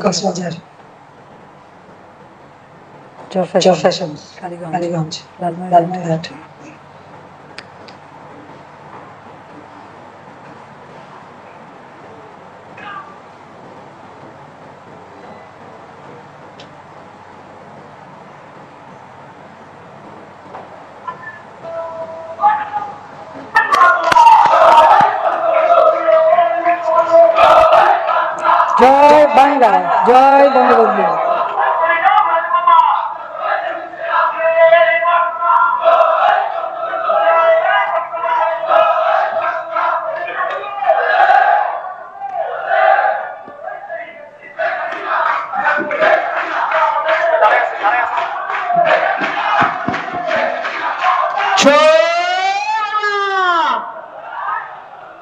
Cox's Bazar, fashion, Kaliganj, Lalmonirhat. জয় বাংলা, জয় বঙ্গবন্ধু।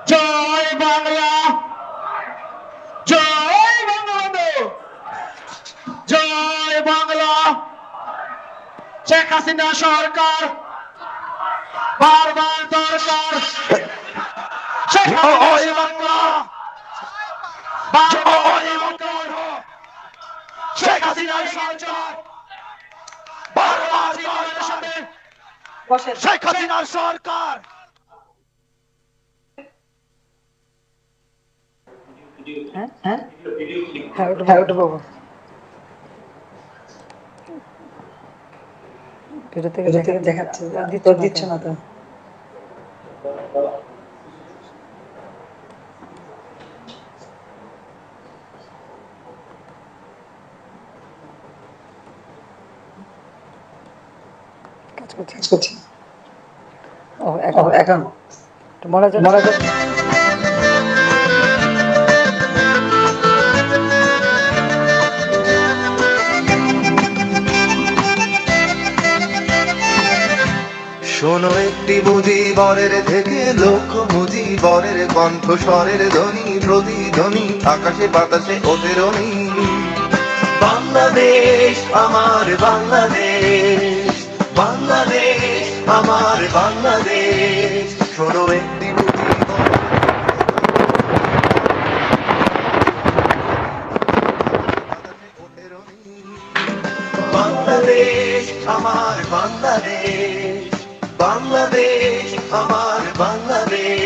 জয় বাংলা, জয় বঙ্গবন্ধু, জয় বাংলা। শেখ হাসিনা সরকার বারবার দরকার, শেখ হাসিনা বাংলা বারবার দরকার, শেখ হাসিনা সরকার বারবার সাথে, শেখ হাসিনার সরকার। দেখাচ্ছে দিচ্ছে না তো। কাজ করছি। এখন মনোযোগ। শোনো একটি মুজিবরের থেকে লক্ষ মুজিবরের কণ্ঠস্বরের ধ্বনি, প্রতিধ্বনি আকাশে বাতাসে ওঠে রনি। বাংলাদেশ আমার বাংলাদেশ, বাংলাদেশ আমার বাংলাদেশ। শোনো একটি বাংলাদেশ আমার বাংলাদেশ, বাংলাদেশ আমার বাংলাদেশ।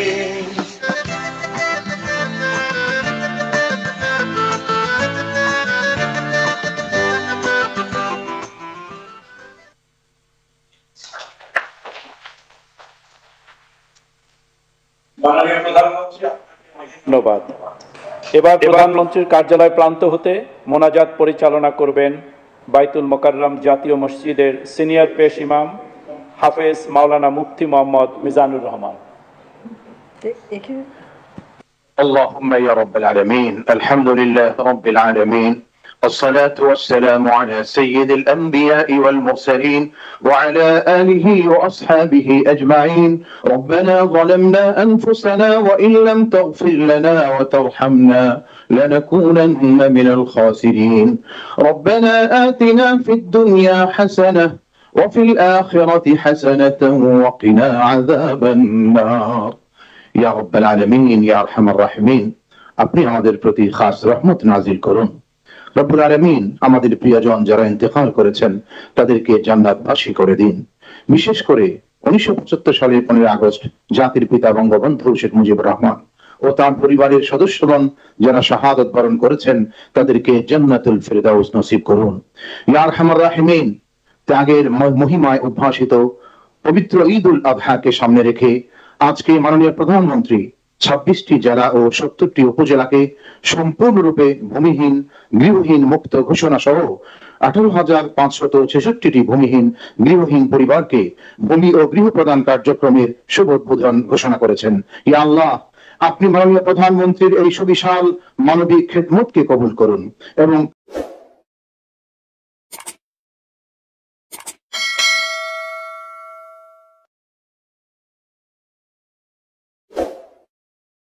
ধন্যবাদ। এবার প্রধানমন্ত্রীর কার্যালয় প্রান্ত হতে মোনাজাত পরিচালনা করবেন বাইতুল মোকাররম জাতীয় মসজিদের সিনিয়র পেশ ইমাম হাফেজ মাওলানা মুফতি মোহাম্মদ মিজানুর রহমান। اللهم يا رب العالمين، الحمد لله رب العالمين، الصلاة والسلام على سيد الأنبياء والمرسلين وعلى آله وأصحابه أجمعين. ربنا ظلمنا أنفسنا وإن لم تغفر لنا وترحمنا لنكونن من الخاسرين. ربنا آتنا في الدنيا حسنة وفي الآخرة حسنة وقنا عذاب النار. يا رب العالمين يا أرحم الراحمين, আপনি আমাদের প্রতি খাস রহমত নাজিল করুন। রব্বুল আলামিন আমাদের প্রিয়জন যারা ইন্তেকাল করেছেন তাদেরকে জান্নাতবাসী করে দিন। বিশেষ করে 1975 সালের 15 আগস্ট জাতির পিতা বঙ্গবন্ধু শেখ মুজিবুর রহমান ও তার পরিবারের সদস্যগণ যারা শাহাদাত বরণ করেছেন তাদেরকে জান্নাতুল ফিরদাউস নসিব করুন। ইয়া আরহামার রাহিমিন, ত্যাগের মহিমায় উদ্ভাসিত পবিত্র ঈদুল আযহাকে সামনে রেখে আজকে মাননীয় প্রধানমন্ত্রী 26টি জেলা ও 70টি উপজেলাকে সম্পূর্ণরূপে ভূমিহীন গৃহহীন মুক্ত ঘোষণা সহ 18,566টি ভূমিহীন গৃহহীন পরিবারকে ভূমি ও গৃহ প্রদান কার্যক্রমের শুভ উদ্বোধন ঘোষণা করেছেন। ইয়া আল্লাহ, আপনি মাননীয় প্রধানমন্ত্রীর এই সুবিশাল মানবিক খেদমতকে কবুল করুন এবং